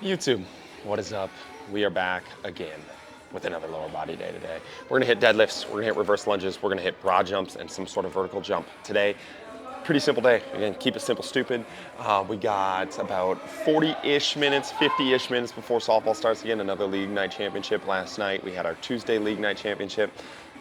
YouTube, what is up? We are back again with another lower body day today. We're gonna hit deadlifts, we're gonna hit reverse lunges, we're gonna hit broad jumps and some sort of vertical jump today. Pretty simple day. Again, keep it simple, stupid. We got about 40-ish minutes, 50-ish minutes before softball starts again. Another league night championship last night. We had our Tuesday league night championship.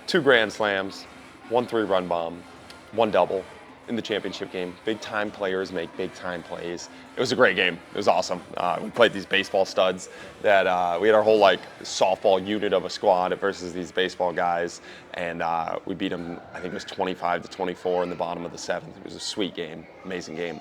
2 grand slams, 1 3-run bomb, 1 double in the championship game. Big time players make big time plays. It was a great game. It was awesome. We played these baseball studs that we had our whole like softball unit of a squad versus these baseball guys, and we beat them. I think it was 25-24 in the bottom of the 7th. It was a sweet game, amazing game.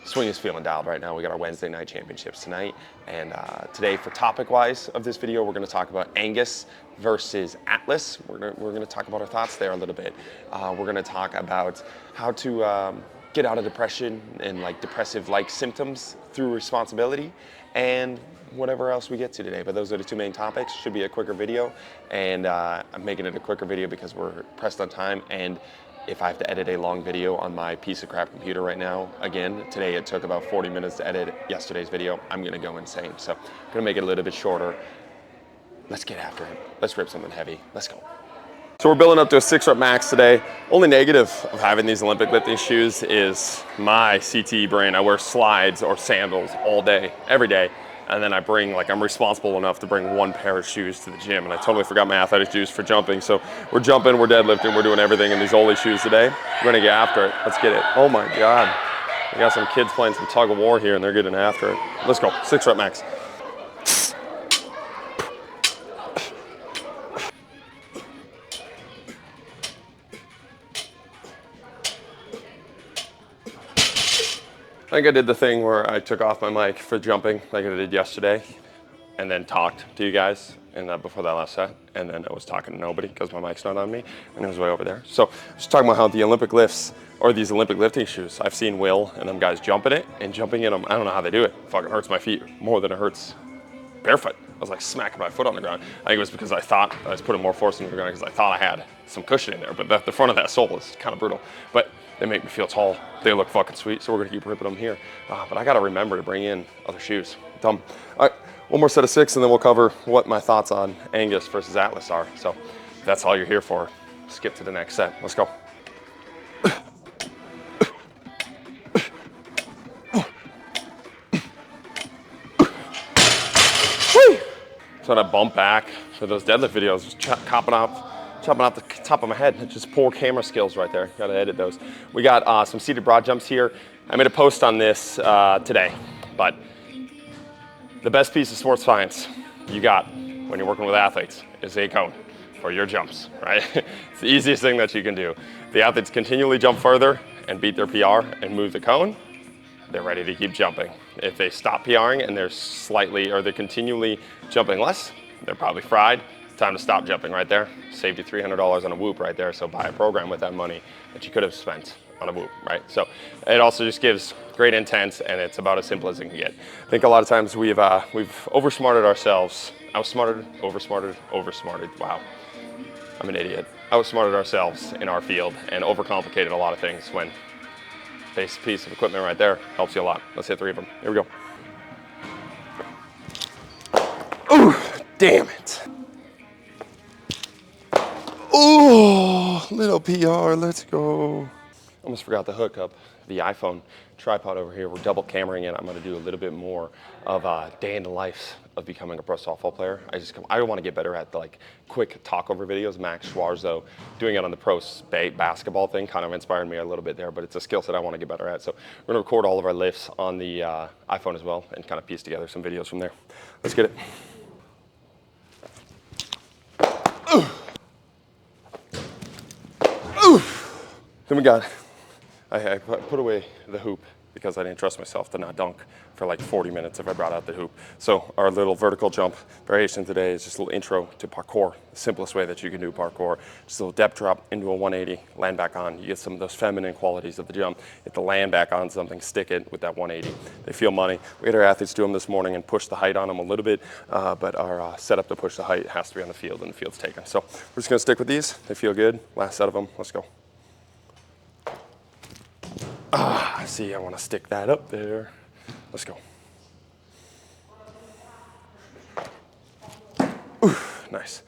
Swing is feeling dialed right now. We got our Wednesday night championships tonight, and today for topic-wise of this video, we're going to talk about Angus versus Atlas. We're gonna talk about our thoughts there a little bit. We're gonna talk about how to get out of depression and like depressive-like symptoms through responsibility, and whatever else we get to today. But those are the 2 main topics. Should be a quicker video, and I'm making it a quicker video because we're pressed on time. And if I have to edit a long video on my piece of crap computer right now, again, today it took about 40 minutes to edit yesterday's video, I'm gonna go insane. So I'm gonna make it a little bit shorter. Let's get after it. Let's rip something heavy. Let's go. So we're building up to a 6-rep max today. Only negative of having these Olympic lifting shoes is my CTE brain. I wear slides or sandals all day, every day. And then I'm responsible enough to bring 1 pair of shoes to the gym. And I totally forgot my athletic shoes for jumping. So we're jumping, we're deadlifting, we're doing everything in these Oli shoes today. We're gonna get after it. Let's get it. Oh my God. We got some kids playing some tug of war here and they're getting after it. Let's go, 6-rep max. I think I did the thing where I took off my mic for jumping like I did yesterday and then talked to you guys before that last set, and then I was talking to nobody because my mic's not on me and it was way over there. So I was talking about how the Olympic lifts, or these Olympic lifting shoes, I've seen Will and them guys jumping in them. I don't know how they do it. It fucking hurts my feet more than it hurts barefoot. I was like smacking my foot on the ground. I think it was because I thought I was putting more force into the ground because I thought I had some cushion in there, but the front of that sole is kind of brutal. But they make me feel tall. They look fucking sweet, so we're gonna keep ripping them here. But I gotta remember to bring in other shoes. Dumb. All right, 1 more set of 6, and then we'll cover what my thoughts on Angus versus Atlas are. So if that's all you're here for, skip to the next set. Let's go. So when I bump back for those deadlift videos, just chopping out the top of my head. It's just poor camera skills right there. Gotta edit those. We got some seated broad jumps here. I made a post on this today, but the best piece of sports science you got when you're working with athletes is a cone for your jumps, right? It's the easiest thing that you can do. The athletes continually jump further and beat their PR and move the cone, they're ready to keep jumping. If they stop PRing and they're continually jumping less, they're probably fried. Time to stop jumping right there. Saved you $300 on a whoop right there. So buy a program with that money that you could have spent on a whoop, right? So it also just gives great intent, and it's about as simple as it can get. I think a lot of times we've oversmarted ourselves. Oversmarted. Wow, I'm an idiot. Outsmarted ourselves in our field and overcomplicated a lot of things when this piece of equipment right there helps you a lot. Let's hit 3 of them. Here we go. Ooh, damn it. Oh, little PR, let's go. Almost forgot the hookup, the iPhone tripod over here. We're double cameraing it. I'm gonna do a little bit more of a day in the life of becoming a pro softball player. I want to get better at the like quick talk over videos. Max Schwarzo doing it on the pro basketball thing kind of inspired me a little bit there, but it's a skill set I want to get better at. So we're gonna record all of our lifts on the iPhone as well and kind of piece together some videos from there. Let's get it. Ooh. Ooh. Then we got, I put away the hoop because I didn't trust myself to not dunk for like 40 minutes if I brought out the hoop. So our little vertical jump variation today is just a little intro to parkour, the simplest way that you can do parkour. Just a little depth drop into a 180, land back on. You get some of those feminine qualities of the jump. Hit the land back on something, stick it with that 180. They feel money. We had our athletes do them this morning and push the height on them a little bit, but our setup to push the height has to be on the field, and the field's taken. So we're just gonna stick with these. They feel good. Last set of them, let's go. See, I want to stick that up there. Let's go. Nice.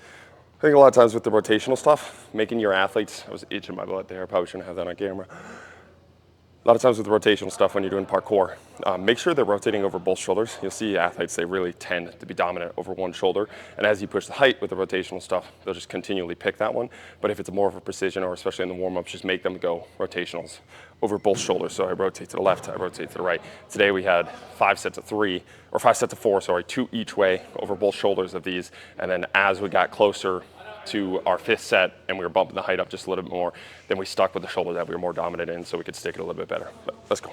I think a lot of times with the rotational stuff, making your athletes, I was itching my butt there, I probably shouldn't have that on camera. A lot of times with rotational stuff when you're doing parkour, make sure they're rotating over both shoulders. You'll see athletes, they really tend to be dominant over one shoulder. And as you push the height with the rotational stuff, they'll just continually pick that one. But if it's more of a precision, or especially in the warm-ups, just make them go rotationals over both shoulders. So I rotate to the left, I rotate to the right. Today we had 5 sets of 3, or 5 sets of 4, sorry, 2 each way over both shoulders of these. And then as we got closer to our 5th set and we were bumping the height up just a little bit more, then we stuck with the shoulder that we were more dominant in so we could stick it a little bit better. But let's go.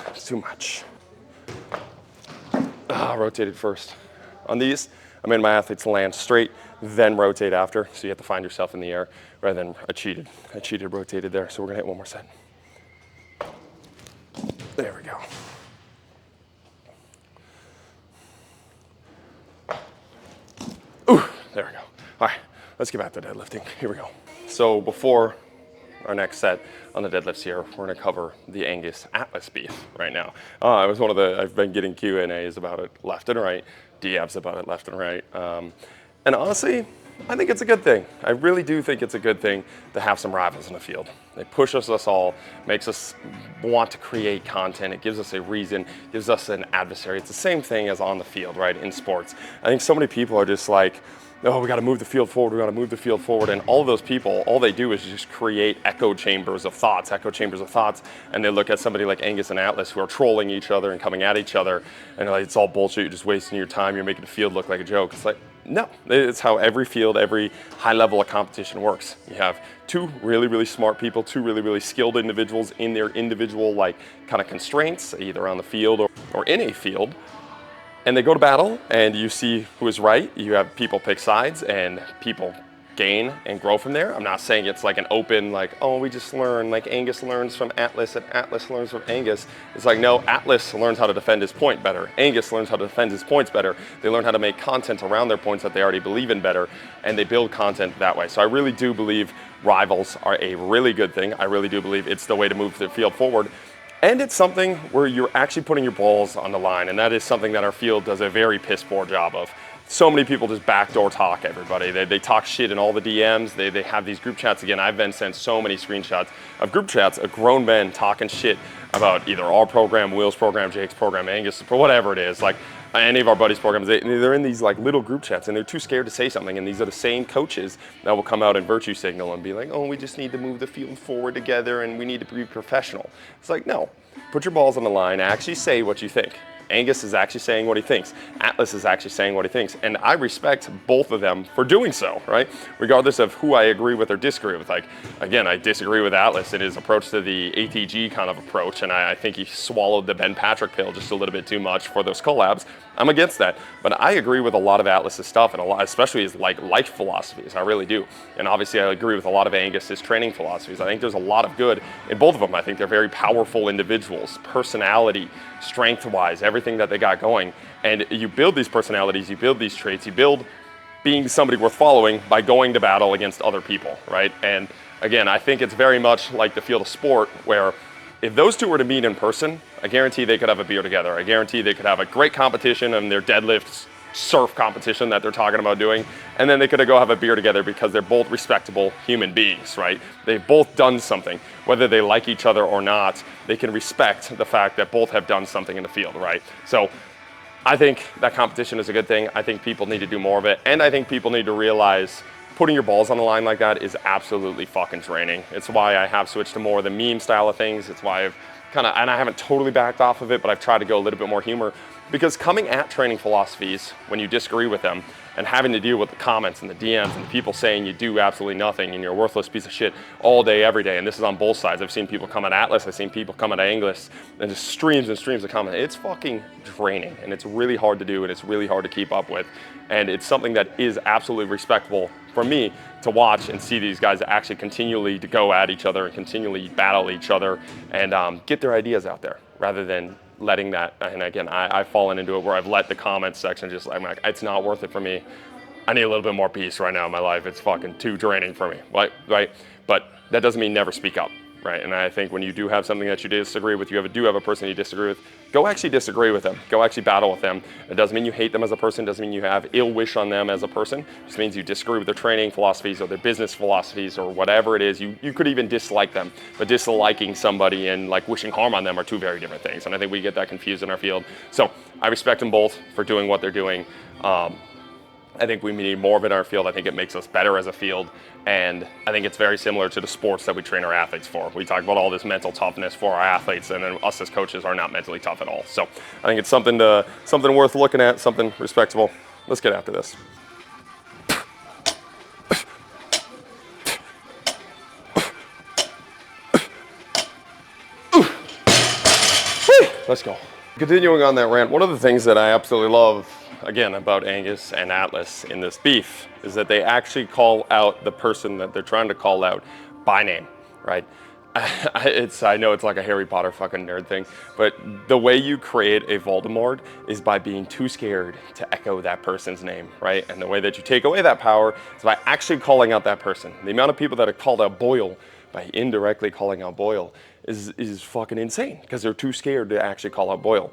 It's too much. Rotated first. On these, I made my athletes land straight, then rotate after. So you have to find yourself in the air rather than I cheated rotated there. So we're gonna hit one more set. There we go. Ooh, there we go. All right, let's get back to deadlifting. Here we go. So before our next set on the deadlifts here, we're gonna cover the Angus Atlas beef right now. It was one of the, I've been getting Q&As about it left and right, DMs about it left and right. And honestly, I think it's a good thing. I really do think it's a good thing to have some rivals in the field. It pushes us all, makes us want to create content. It gives us a reason, gives us an adversary. It's the same thing as on the field, right, in sports. I think so many people are just like, oh, we gotta move the field forward, we gotta move the field forward. And all of those people, all they do is just create echo chambers of thoughts, and they look at somebody like Angus and Atlas who are trolling each other and coming at each other, and like, it's all bullshit, you're just wasting your time, you're making the field look like a joke. It's like, no, it's how every field, every high level of competition works. You have 2 really, really smart people, 2 really, really skilled individuals in their individual like kind of constraints, either on the field or in a field. And they go to battle and you see who is right. You have people pick sides and people gain and grow from there. I'm not saying it's like an open, like, oh, we just learn, like Angus learns from Atlas and Atlas learns from Angus. It's like, no, Atlas learns how to defend his point better. Angus learns how to defend his points better. They learn how to make content around their points that they already believe in better, and they build content that way. So I really do believe rivals are a really good thing. I really do believe it's the way to move the field forward. And it's something where you're actually putting your balls on the line, and that is something that our field does a very piss poor job of. So many people just backdoor talk everybody. They talk shit in all the DMs. They have these group chats. Again, I've been sent so many screenshots of group chats of grown men talking shit about either our program, Will's program, Jake's program, Angus, or whatever it is. Like any of our buddies' programs, they're in these like little group chats and they're too scared to say something. And these are the same coaches that will come out and virtue signal and be like, oh, we just need to move the field forward together and we need to be professional. It's like, no, put your balls on the line, actually say what you think. Angus is actually saying what he thinks. Atlas is actually saying what he thinks. And I respect both of them for doing so, right? Regardless of who I agree with or disagree with. Like, again, I disagree with Atlas in his approach to the ATG kind of approach. And I think he swallowed the Ben Patrick pill just a little bit too much for those collabs. I'm against that. But I agree with a lot of Atlas's stuff, and a lot, especially his like life philosophies. I really do. And obviously I agree with a lot of Angus's training philosophies. I think there's a lot of good in both of them. I think they're very powerful individuals, personality, strength-wise, everything that they got going. And you build these personalities, you build these traits, you build being somebody worth following by going to battle against other people, right? And again, I think it's very much like the field of sport where if those two were to meet in person, I guarantee they could have a beer together. I guarantee they could have a great competition in their deadlifts surf competition that they're talking about doing, and then they could go have a beer together because they're both respectable human beings, right? They've both done something. Whether they like each other or not, they can respect the fact that both have done something in the field, right? So I think that competition is a good thing. I think people need to do more of it, and I think people need to realize putting your balls on the line like that is absolutely fucking draining. It's why I have switched to more of the meme style of things. It's why I've kind of, and I haven't totally backed off of it, but I've tried to go a little bit more humor. Because coming at training philosophies when you disagree with them and having to deal with the comments and the DMs and the people saying you do absolutely nothing and you're a worthless piece of shit all day, every day, and this is on both sides. I've seen people come at Atlas, I've seen people come at Angus, and just streams and streams of comment. It's fucking draining, and it's really hard to do, and it's really hard to keep up with. And it's something that is absolutely respectable for me to watch and see these guys actually continually to go at each other and continually battle each other and get their ideas out there rather than letting that, and again, I've fallen into it where I've let the comments section just, I'm like, it's not worth it for me. I need a little bit more peace right now in my life. It's fucking too draining for me, right? But that doesn't mean never speak up. right? And I think when you do have something that you disagree with, do have a person you disagree with, go actually disagree with them. Go actually battle with them. It doesn't mean you hate them as a person. It doesn't mean you have ill wish on them as a person. It just means you disagree with their training philosophies or their business philosophies or whatever it is. You could even dislike them, but disliking somebody and like wishing harm on them are two very different things. And I think we get that confused in our field. So I respect them both for doing what they're doing. I think we need more of it in our field. I think it makes us better as a field. And I think it's very similar to the sports that we train our athletes for. We talk about all this mental toughness for our athletes, and then us as coaches are not mentally tough at all. So I think it's something worth looking at, something respectable. Let's get after this. Let's go. Continuing on that rant, one of the things that I absolutely love, again, about Angus and Atlas in this beef is that they actually call out the person that they're trying to call out by name, right? I know it's like a Harry Potter fucking nerd thing, but the way you create a Voldemort is by being too scared to echo that person's name, right? And the way that you take away that power is by actually calling out that person. The amount of people that have called out Boyle by indirectly calling out Boyle is fucking insane because they're too scared to actually call out Boyle.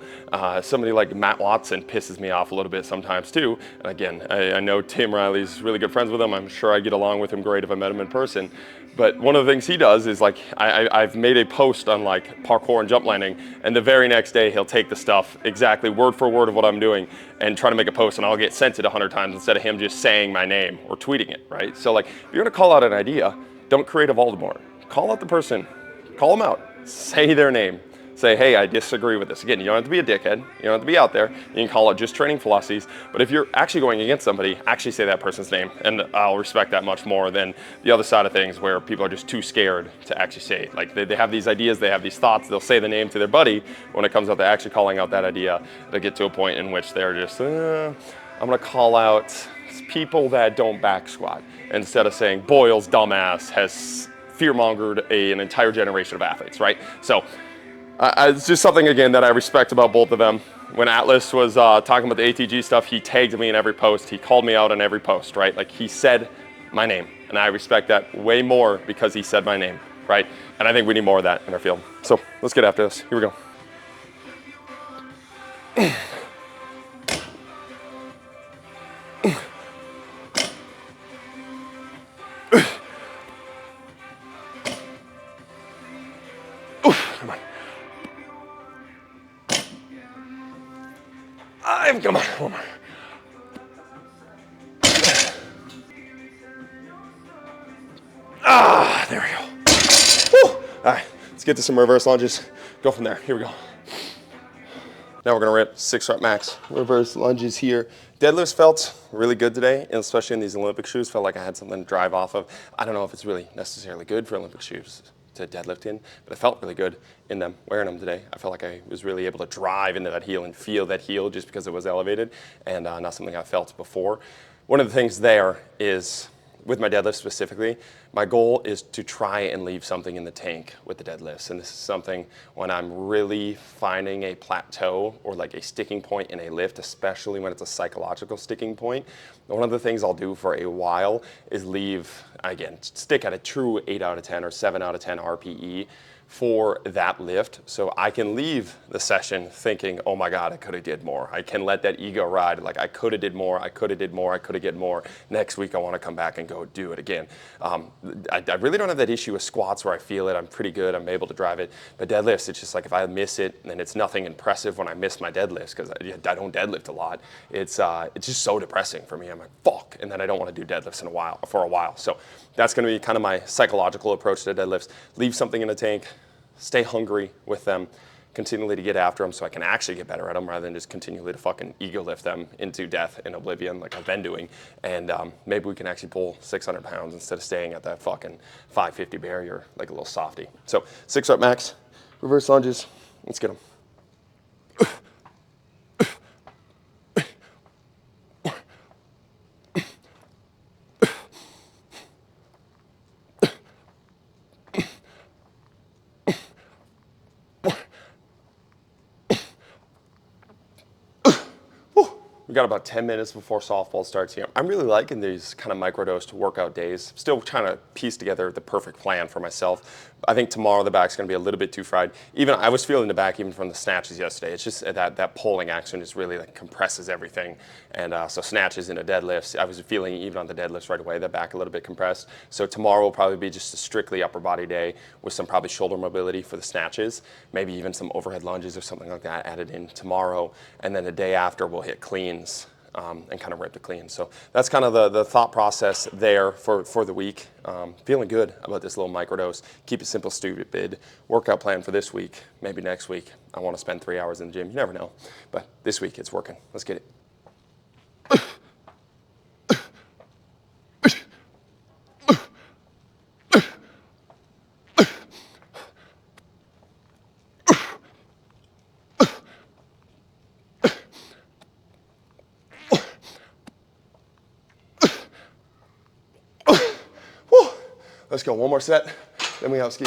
Somebody like Matt Watson pisses me off a little bit sometimes too. And again, I know Tim Riley's really good friends with him. I'm sure I get along with him great if I met him in person. But one of the things he does is like, I've made a post on like parkour and jump landing, and the very next day he'll take the stuff exactly word for word of what I'm doing and try to make a post, and I'll get sent it 100 times instead of him just saying my name or tweeting it, right? So like, if you're gonna call out an idea, don't create a Voldemort. Call out the person, call them out, say their name. Say, hey, I disagree with this. Again, you don't have to be a dickhead. You don't have to be out there. You can call it just training philosophies. But if you're actually going against somebody, actually say that person's name. And I'll respect that much more than the other side of things where people are just too scared to actually say it. Like they have these ideas, they have these thoughts, they'll say the name to their buddy. When it comes out to actually calling out that idea, they'll get to a point in which they're just, I'm gonna call out people that don't back squat. Instead of saying, Boyle's dumbass has fear-mongered an entire generation of athletes, right? So, it's just something, again, that I respect about both of them. When Atlas was talking about the ATG stuff, he tagged me in every post. He called me out on every post, right? Like, he said my name, and I respect that way more because he said my name, right? And I think we need more of that in our field. So, let's get after this. Here we go. Come on. Come on, one more. There we go. Woo. All right, let's get to some reverse lunges. Go from there. Here we go. Now we're gonna rip 6 rep max reverse lunges here. Deadlifts felt really good today, and especially in these Olympic shoes. Felt like I had something to drive off of. I don't know if it's really necessarily good for Olympic shoes to deadlift in, but I felt really good in them, wearing them today. I felt like I was really able to drive into that heel and feel that heel just because it was elevated, and not something I felt before. One of the things there is, with my deadlift specifically, my goal is to try and leave something in the tank with the deadlifts. And this is something when I'm really finding a plateau or like a sticking point in a lift, especially when it's a psychological sticking point. One of the things I'll do for a while is leave, again, stick at a true 8 out of 10 or 7 out of 10 RPE for that lift, so I can leave the session thinking, oh my God, I could have did more. I can let that ego ride, like I could have did more, I could have did more, I could have did more. Next week I want to come back and go do it again. I really don't have that issue with squats where I feel it, I'm pretty good, I'm able to drive it. But deadlifts, it's just like if I miss it, then it's nothing impressive when I miss my deadlifts because I don't deadlift a lot. It's just so depressing for me. I'm like, fuck, and then I don't want to do deadlifts for a while. So that's going to be kind of my psychological approach to deadlifts. Leave something in the tank, stay hungry with them, continually to get after them so I can actually get better at them rather than just continually to fucking ego lift them into death and oblivion like I've been doing. And maybe we can actually pull 600 pounds instead of staying at that fucking 550 barrier like a little softy. So 6 rep max, reverse lunges, let's get them. We We got about 10 minutes before softball starts here. I'm really liking these kind of microdosed workout days. Still trying to piece together the perfect plan for myself. I think tomorrow the back's going to be a little bit too fried. Even I was feeling the back even from the snatches yesterday. It's just that pulling action just really like compresses everything. And so snatches into deadlifts, I was feeling even on the deadlifts right away, the back a little bit compressed. So tomorrow will probably be just a strictly upper body day with some probably shoulder mobility for the snatches, maybe even some overhead lunges or something like that added in tomorrow. And then the day after we'll hit cleans. And kind of rip the clean. So that's kind of the thought process there for the week. Feeling good about this little microdose. Keep it simple, stupid. Workout plan for this week. Maybe next week I want to spend 3 hours in the gym. You never know. But this week it's working. Let's get it. Let's go, one more set, then we have ski.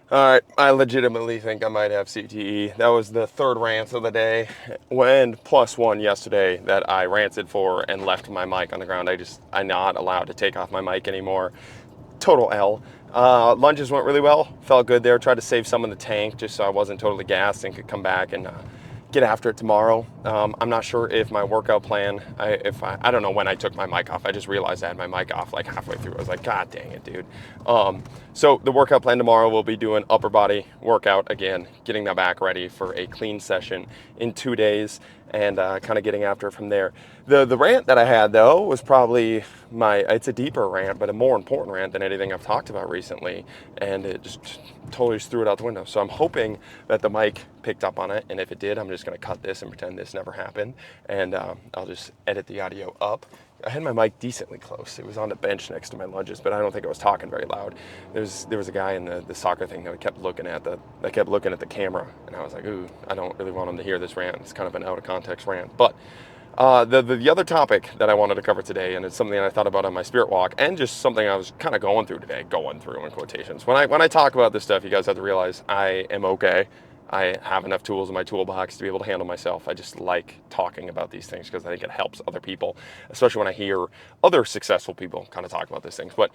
All right, I legitimately think I might have CTE. That was the third rant of the day, and plus one yesterday that I ranted for and left my mic on the ground. I'm not allowed to take off my mic anymore. Total L. Lunges went really well, felt good there. Tried to save some in the tank just so I wasn't totally gassed and could come back and get after it tomorrow. I'm not sure if my workout plan, I don't know when I took my mic off. I just realized I had my mic off like halfway through. I was like, God dang it, dude. So the workout plan tomorrow, we'll be doing upper body workout again, getting that back ready for a clean session in 2 days and kind of getting after it from there. The rant that I had though was probably it's a deeper rant, but a more important rant than anything I've talked about recently. And it just totally just threw it out the window. So I'm hoping that the mic picked up on it. And if it did, I'm just going to cut this and pretend this never happened. And I'll just edit the audio up. I had my mic decently close. It was on the bench next to my lunges, but I don't think I was talking very loud. There was a guy in the soccer thing that kept looking at the camera, and I was like, ooh, I don't really want him to hear this rant. It's kind of an out of context rant. But the other topic that I wanted to cover today, and it's something that I thought about on my spirit walk, and just something I was kind of going through today, in quotations. When I talk about this stuff, you guys have to realize I am okay. I have enough tools in my toolbox to be able to handle myself. I just like talking about these things because I think it helps other people, especially when I hear other successful people kind of talk about these things. But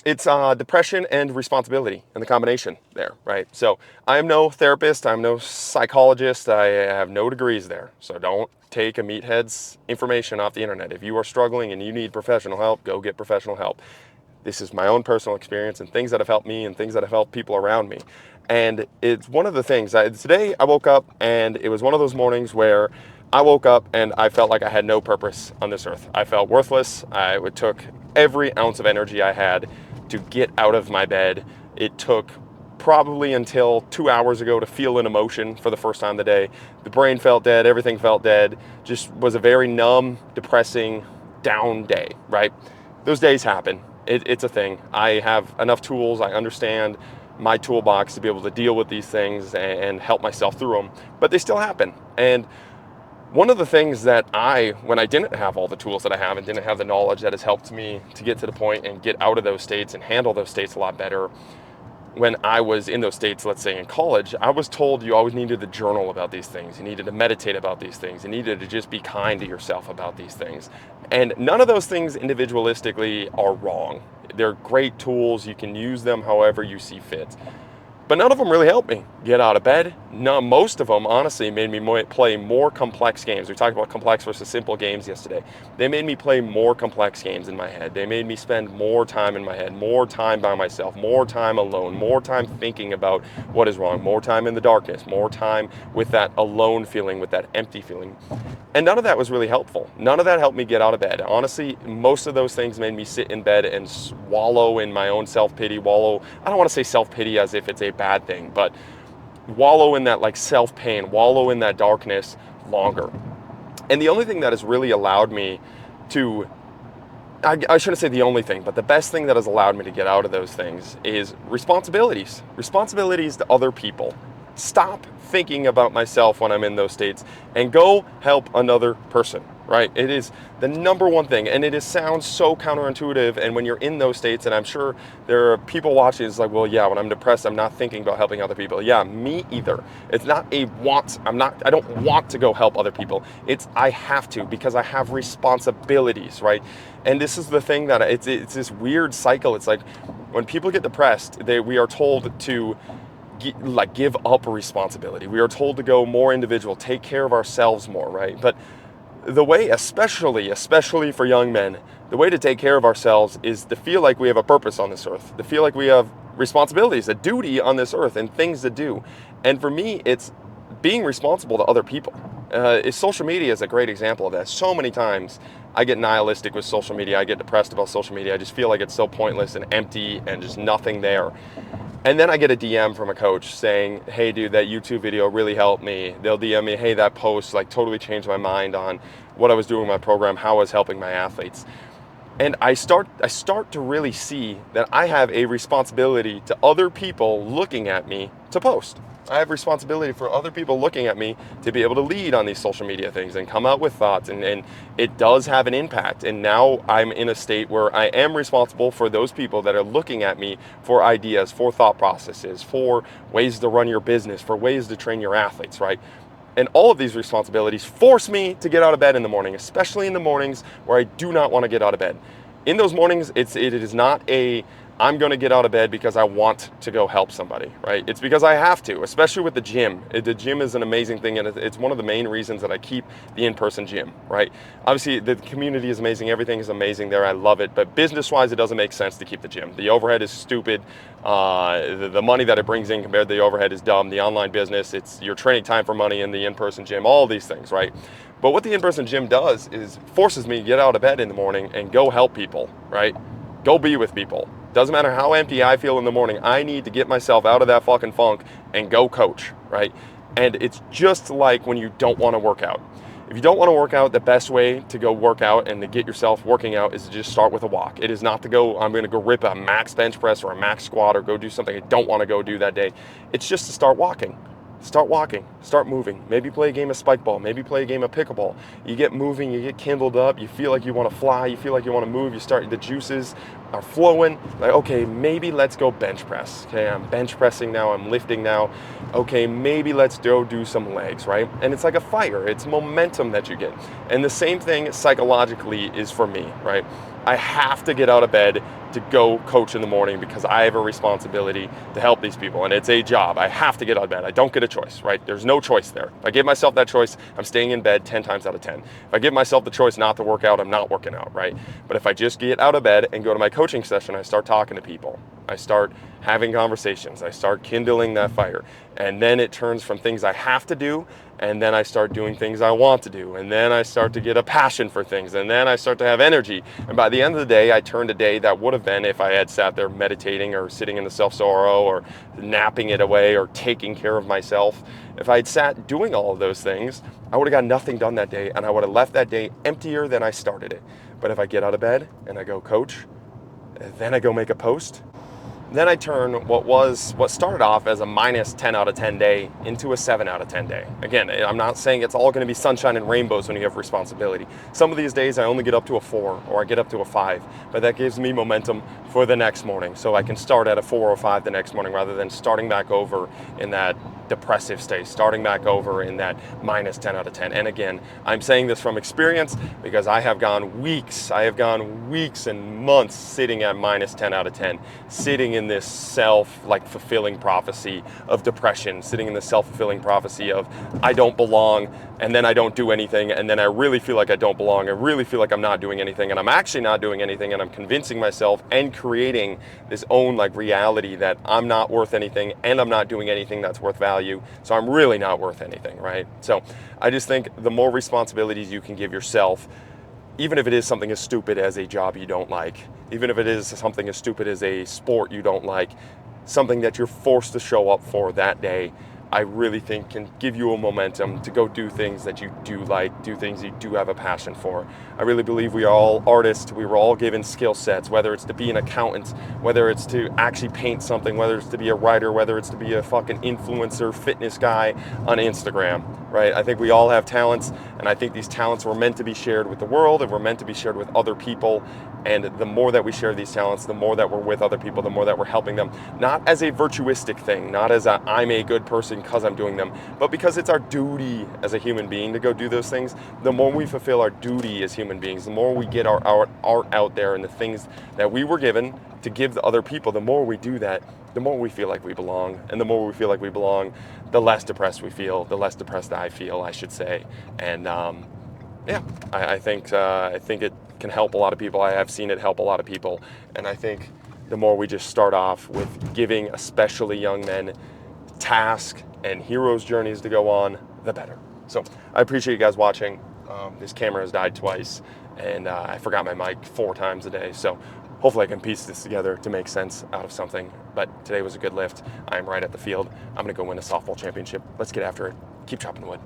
it's depression and responsibility and the combination there, right? So I am no therapist. I'm no psychologist. I have no degrees there. So don't take a meathead's information off the internet. If you are struggling and you need professional help, go get professional help. This is my own personal experience and things that have helped me and things that have helped people around me. And it's one of the things, today I woke up and it was one of those mornings where I woke up and I felt like I had no purpose on this earth. I felt worthless. It took every ounce of energy I had to get out of my bed. It took probably until 2 hours ago to feel an emotion for the first time of the day. The brain felt dead, everything felt dead. Just was a very numb, depressing, down day, right? Those days happen. It's a thing. I have enough tools. I understand my toolbox to be able to deal with these things and help myself through them, but they still happen. And one of the things that when I didn't have all the tools that I have and didn't have the knowledge that has helped me to get to the point and get out of those states and handle those states a lot better, when I was in those states, let's say in college, I was told you always needed to journal about these things. You needed to meditate about these things. You needed to just be kind to yourself about these things. And none of those things individualistically are wrong. They're great tools. You can use them however you see fit. But none of them really helped me get out of bed. No, most of them, honestly, made me play more complex games. We talked about complex versus simple games yesterday. They made me play more complex games in my head. They made me spend more time in my head, more time by myself, more time alone, more time thinking about what is wrong, more time in the darkness, more time with that alone feeling, with that empty feeling. And none of that was really helpful. None of that helped me get out of bed. Honestly, most of those things made me sit in bed and wallow in my own self-pity, I don't want to say self-pity as if it's a bad thing, but wallow in that like self-pain, wallow in that darkness longer. And the only thing that has really allowed me to I shouldn't say the only thing, but the best thing that has allowed me to get out of those things is responsibilities. Responsibilities to other people. Stop thinking about myself when I'm in those states and go help another person, right? It is the number one thing, and sounds so counterintuitive. And when you're in those states, and I'm sure there are people watching, it's like, well, yeah, when I'm depressed, I'm not thinking about helping other people. Yeah, me either. It's not a want. I don't want to go help other people. It's I have to, because I have responsibilities, right? And this is the thing that it's this weird cycle. It's like when people get depressed, we are told to give up a responsibility. We are told to go more individual, take care of ourselves more, right? But the way, especially for young men, the way to take care of ourselves is to feel like we have a purpose on this earth, to feel like we have responsibilities, a duty on this earth, and things to do. And for me, it's being responsible to other people. Social media is a great example of that. So many times I get nihilistic with social media. I get depressed about social media. I just feel like it's so pointless and empty and just nothing there. And then I get a DM from a coach saying, hey dude, that YouTube video really helped me. They'll DM me, hey, that post like totally changed my mind on what I was doing in my program, how I was helping my athletes. And I start to really see that I have a responsibility to other people looking at me to post. I have responsibility for other people looking at me to be able to lead on these social media things and come out with thoughts, and it does have an impact. And now I'm in a state where I am responsible for those people that are looking at me for ideas, for thought processes, for ways to run your business, for ways to train your athletes, right? And all of these responsibilities force me to get out of bed in the morning, especially in the mornings where I do not want to get out of bed. In those mornings, it is not I'm going to get out of bed because I want to go help somebody, right? It's because I have to, especially with the gym. The gym is an amazing thing, and it's one of the main reasons that I keep the in-person gym, right? Obviously, the community is amazing. Everything is amazing there. I love it. But business-wise, it doesn't make sense to keep the gym. The overhead is stupid. The money that it brings in compared to the overhead is dumb. The online business, you're trading time for money in the in-person gym, all these things, right? But what the in-person gym does is forces me to get out of bed in the morning and go help people, right? Go be with people. Doesn't matter how empty I feel in the morning, I need to get myself out of that fucking funk and go coach, right? And it's just like when you don't want to work out. If you don't want to work out, the best way to go work out and to get yourself working out is to just start with a walk. It is not to go, I'm going to go rip a max bench press or a max squat or go do something I don't want to go do that day. It's just to start walking. Start walking, start moving. Maybe play a game of spike ball, maybe play a game of pickleball. You get moving, you get kindled up, you feel like you want to fly, you feel like you want to move, the juices are flowing. Like, okay, maybe let's go bench press. Okay, I'm bench pressing now, I'm lifting now. Okay, maybe let's go do some legs, right? And it's like a fire, it's momentum that you get. And the same thing psychologically is for me, right? I have to get out of bed to go coach in the morning because I have a responsibility to help these people, and it's a job. I have to get out of bed. I don't get a choice, right? There's no choice there. If I give myself that choice, I'm staying in bed 10 times out of 10. If I give myself the choice not to work out, I'm not working out, right? But if I just get out of bed and go to my coaching session, I start talking to people. I start having conversations. I start kindling that fire. And then it turns from things I have to do, and then I start doing things I want to do, and then I start to get a passion for things, and then I start to have energy. And by the end of the day, I turned a day that would have been if I had sat there meditating or sitting in the self-sorrow or napping it away or taking care of myself. If I had sat doing all of those things, I would have got nothing done that day, and I would have left that day emptier than I started it. But if I get out of bed and I go coach, then I go make a post, then I turn what started off as a minus 10 out of 10 day into a 7 out of 10 day. Again, I'm not saying it's all going to be sunshine and rainbows when you have responsibility. Some of these days I only get up to a 4 or I get up to a 5, but that gives me momentum for the next morning. So I can start at a 4 or 5 the next morning rather than starting back over in that depressive state, starting back over in that minus 10 out of 10. And again, I'm saying this from experience because I have gone weeks and months sitting at minus 10 out of 10, sitting in this self-fulfilling prophecy of depression, sitting in the self-fulfilling prophecy of I don't belong, and then I don't do anything, and then I really feel like I don't belong, I really feel like I'm not doing anything, and I'm actually not doing anything, and I'm convincing myself and creating this own reality that I'm not worth anything, and I'm not doing anything that's worth value, so I'm really not worth anything, right? So I just think the more responsibilities you can give yourself, even if it is something as stupid as a job you don't like, even if it is something as stupid as a sport you don't like, something that you're forced to show up for that day, I really think can give you a momentum to go do things that you do like, do things you do have a passion for. I really believe we are all artists. We were all given skill sets, whether it's to be an accountant, whether it's to actually paint something, whether it's to be a writer, whether it's to be a fucking influencer, fitness guy on Instagram, right? I think we all have talents, and I think these talents were meant to be shared with the world, and were meant to be shared with other people. And the more that we share these talents, the more that we're with other people, the more that we're helping them, not as a virtuistic thing, not as a I'm a good person because I'm doing them, but because it's our duty as a human being to go do those things. The more we fulfill our duty as human beings, the more we get our art out there and the things that we were given to give to other people, the more we do that, the more we feel like we belong. And the more we feel like we belong, the less depressed we feel, the less depressed I feel, I should say. And yeah, I think it can help a lot of people. I have seen it help a lot of people. And I think the more we just start off with giving, especially young men, tasks and heroes' journeys to go on, the better. So I appreciate you guys watching. This camera has died twice, and I forgot my mic 4 times a day. So hopefully I can piece this together to make sense out of something. But today was a good lift. I'm right at the field. I'm going to go win a softball championship. Let's get after it. Keep chopping wood.